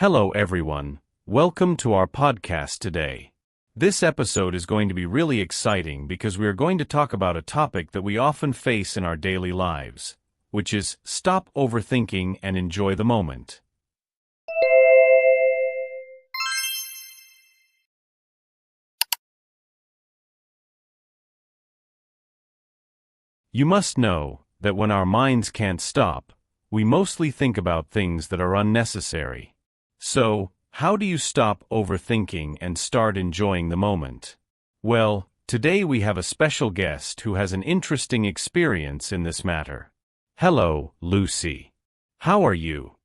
Hello everyone, welcome to our podcast today. This episode is going to be really exciting because we are going to talk about a topic that we often face in our daily lives, which is stop overthinking and enjoy the moment. You must know that when our minds can't stop, we mostly think about things that are unnecessary. So, how do you stop overthinking and start enjoying the moment? Well, today we have a special guest who has an interesting experience in this matter. Hello, Lucy. How are you?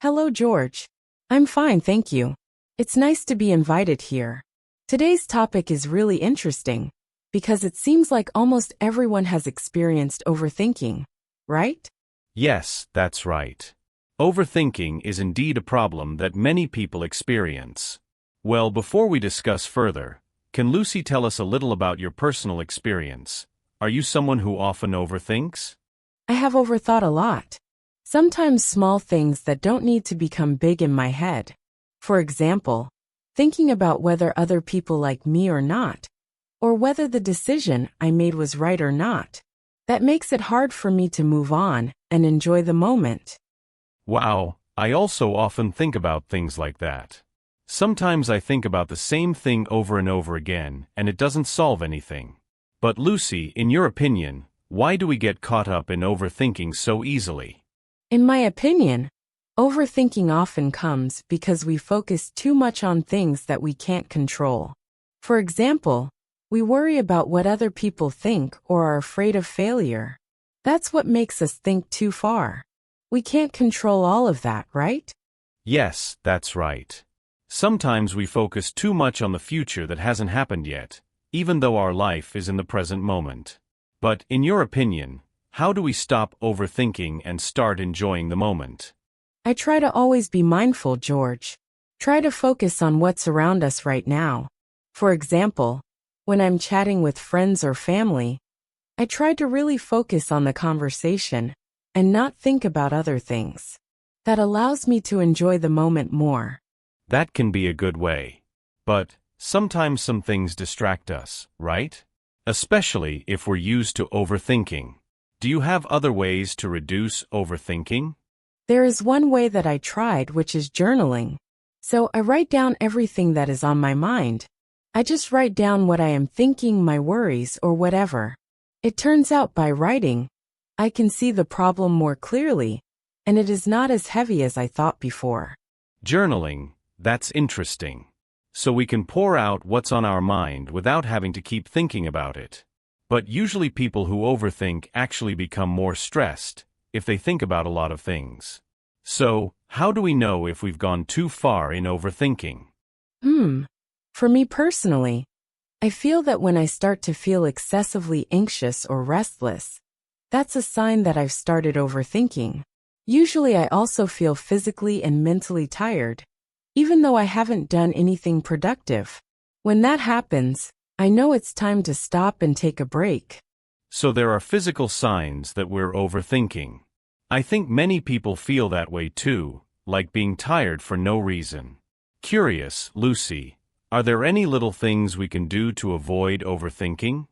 Hello, George. I'm fine, thank you. It's nice to be invited here. Today's topic is really interesting because it seems like almost everyone has experienced overthinking, right? Yes, that's right. Overthinking is indeed a problem that many people experience. Well, before we discuss further, can Lucy tell us a little about your personal experience? Are you someone who often overthinks? I have overthought a lot. Sometimes small things that don't need to become big in my head. For example, thinking about whether other people like me or not, or whether the decision I made was right or not. That makes it hard for me to move on and enjoy the moment. Wow, I also often think about things like that. Sometimes I think about the same thing over and over again, and it doesn't solve anything. But Lucy, in your opinion, why do we get caught up in overthinking so easily? In my opinion, overthinking often comes because we focus too much on things that we can't control. For example, we worry about what other people think or are afraid of failure. That's what makes us think too far. We can't control all of that, right? Yes, that's right. Sometimes we focus too much on the future that hasn't happened yet, even though our life is in the present moment. But, in your opinion, how do we stop overthinking and start enjoying the moment? I try to always be mindful, George. Try to focus on what's around us right now. For example, when I'm chatting with friends or family, I try to really focus on the conversation and not think about other things. That allows me to enjoy the moment more. That can be a good way. But sometimes some things distract us, right? Especially if we're used to overthinking. Do you have other ways to reduce overthinking? There is one way that I tried, which is journaling. So I write down everything that is on my mind. I just write down what I am thinking, my worries, or whatever. It turns out by writing, I can see the problem more clearly, and it is not as heavy as I thought before. Journaling, that's interesting. So we can pour out what's on our mind without having to keep thinking about it. But usually people who overthink actually become more stressed if they think about a lot of things. So, how do we know if we've gone too far in overthinking? For me personally, I feel that when I start to feel excessively anxious or restless, that's a sign that I've started overthinking. Usually I also feel physically and mentally tired, even though I haven't done anything productive. When that happens, I know it's time to stop and take a break. So there are physical signs that we're overthinking. I think many people feel that way too, like being tired for no reason. Curious, Lucy, are there any little things we can do to avoid overthinking?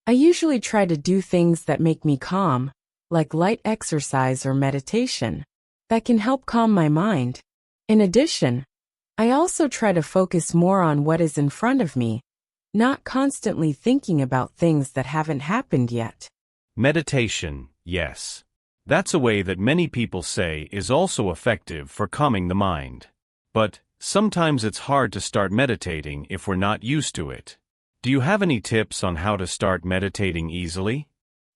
I usually try to do things that make me calm, like light exercise or meditation, that can help calm my mind. In addition, I also try to focus more on what is in front of me, not constantly thinking about things that haven't happened yet. Meditation, yes. That's a way that many people say is also effective for calming the mind. But sometimes it's hard to start meditating if we're not used to it. Do you have any tips on how to start meditating easily?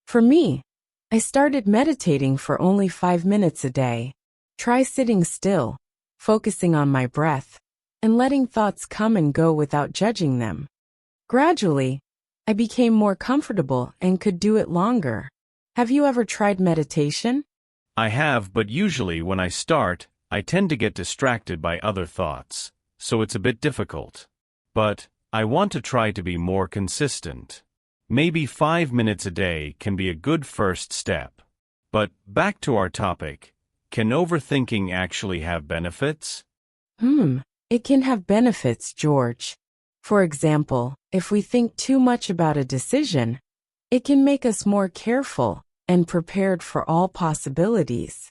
For me, I started meditating for only 5 minutes a day. Try sitting still, focusing on my breath, and letting thoughts come and go without judging them. Gradually, I became more comfortable and could do it longer. Have you ever tried meditation? I have, but usually when I start, I tend to get distracted by other thoughts, so it's a bit difficult. But I want to try to be more consistent. Maybe 5 minutes a day can be a good first step. But back to our topic, can overthinking actually have benefits? It can have benefits, George. For example, if we think too much about a decision, it can make us more careful and prepared for all possibilities.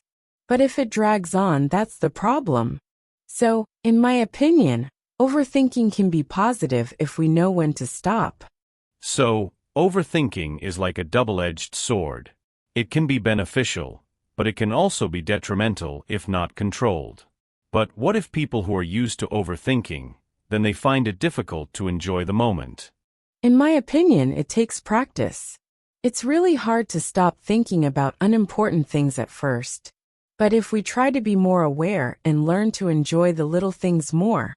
But if it drags on, that's the problem. So, in my opinion, overthinking can be positive if we know when to stop. So, overthinking is like a double-edged sword. It can be beneficial, but it can also be detrimental if not controlled. But what if people who are used to overthinking, then they find it difficult to enjoy the moment? In my opinion, it takes practice. It's really hard to stop thinking about unimportant things at first. But if we try to be more aware and learn to enjoy the little things more,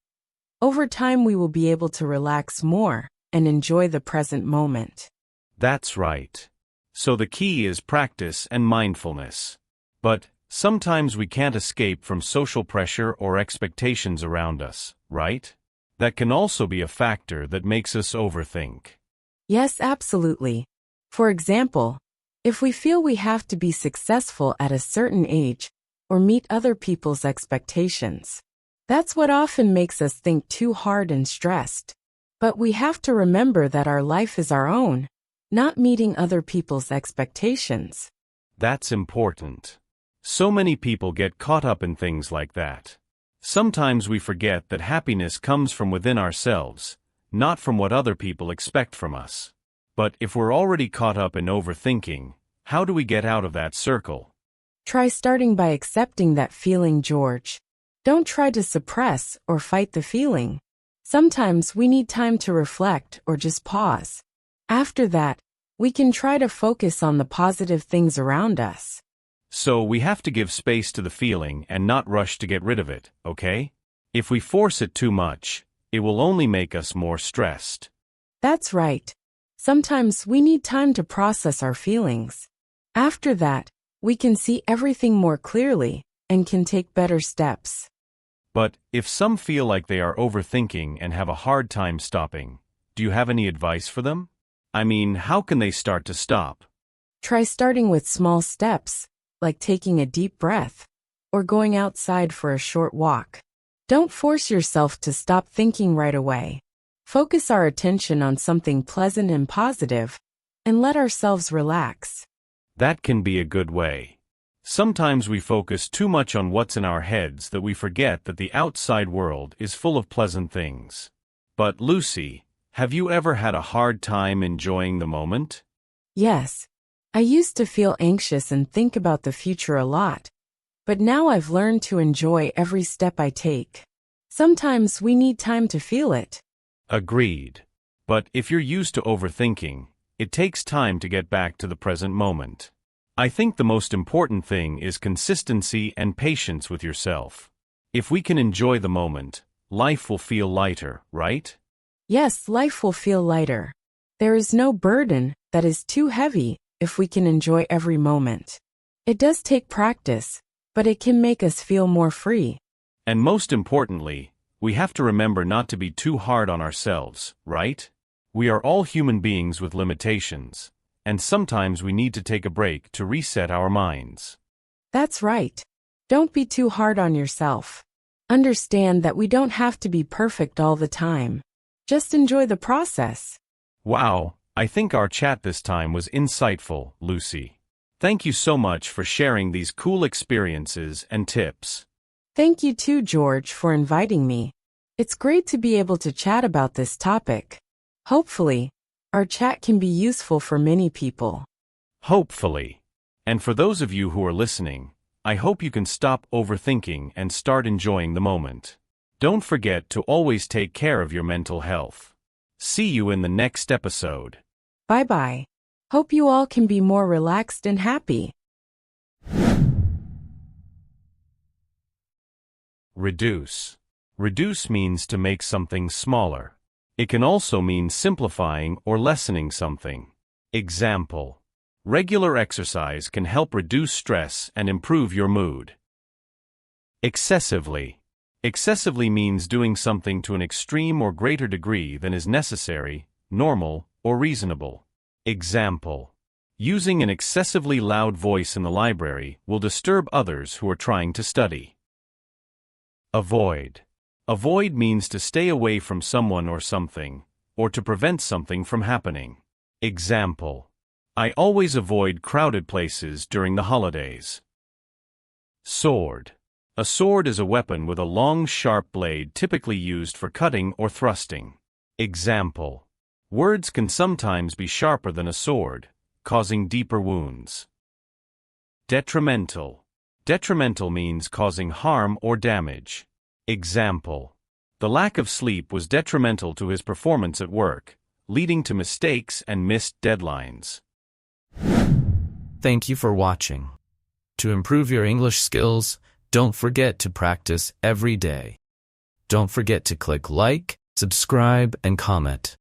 over time we will be able to relax more and enjoy the present moment. That's right. So the key is practice and mindfulness. But sometimes we can't escape from social pressure or expectations around us, right? That can also be a factor that makes us overthink. Yes, absolutely. For example, if we feel we have to be successful at a certain age or meet other people's expectations, that's what often makes us think too hard and stressed. But we have to remember that our life is our own, not meeting other people's expectations. That's important. So many people get caught up in things like that. Sometimes we forget that happiness comes from within ourselves, not from what other people expect from us. But if we're already caught up in overthinking, how do we get out of that circle? Try starting by accepting that feeling, George. Don't try to suppress or fight the feeling. Sometimes we need time to reflect or just pause. After that, we can try to focus on the positive things around us. So we have to give space to the feeling and not rush to get rid of it, okay? If we force it too much, it will only make us more stressed. That's right. Sometimes we need time to process our feelings. After that, we can see everything more clearly and can take better steps. But if some feel like they are overthinking and have a hard time stopping, do you have any advice for them? I mean, how can they start to stop? Try starting with small steps, like taking a deep breath or going outside for a short walk. Don't force yourself to stop thinking right away. Focus our attention on something pleasant and positive, and let ourselves relax. That can be a good way. Sometimes we focus too much on what's in our heads that we forget that the outside world is full of pleasant things. But Lucy, have you ever had a hard time enjoying the moment? Yes. I used to feel anxious and think about the future a lot. But now I've learned to enjoy every step I take. Sometimes we need time to feel it. Agreed. But if you're used to overthinking, it takes time to get back to the present moment. I think the most important thing is consistency and patience with yourself. If we can enjoy the moment, life will feel lighter, right? Yes, life will feel lighter. There is no burden that is too heavy if we can enjoy every moment. It does take practice, but it can make us feel more free. And most importantly, we have to remember not to be too hard on ourselves, right? We are all human beings with limitations, and sometimes we need to take a break to reset our minds. That's right. Don't be too hard on yourself. Understand that we don't have to be perfect all the time. Just enjoy the process. Wow, I think our chat this time was insightful, Lucy. Thank you so much for sharing these cool experiences and tips. Thank you too, George, for inviting me. It's great to be able to chat about this topic. Hopefully, our chat can be useful for many people. Hopefully. And for those of you who are listening, I hope you can stop overthinking and start enjoying the moment. Don't forget to always take care of your mental health. See you in the next episode. Bye-bye. Hope you all can be more relaxed and happy. Reduce. Reduce means to make something smaller. It can also mean simplifying or lessening something. Example: regular exercise can help reduce stress and improve your mood. Excessively. Excessively means doing something to an extreme or greater degree than is necessary, normal, or reasonable. Example: using an excessively loud voice in the library will disturb others who are trying to study. Avoid. Avoid means to stay away from someone or something, or to prevent something from happening. Example: I always avoid crowded places during the holidays. Sword. A sword is a weapon with a long, sharp blade typically used for cutting or thrusting. Example: words can sometimes be sharper than a sword, causing deeper wounds. Detrimental. Detrimental means causing harm or damage. Example: the lack of sleep was detrimental to his performance at work, leading to mistakes and missed deadlines. Thank you for watching. To improve your English skills, don't forget to practice every day. Don't forget to click like, subscribe, and comment.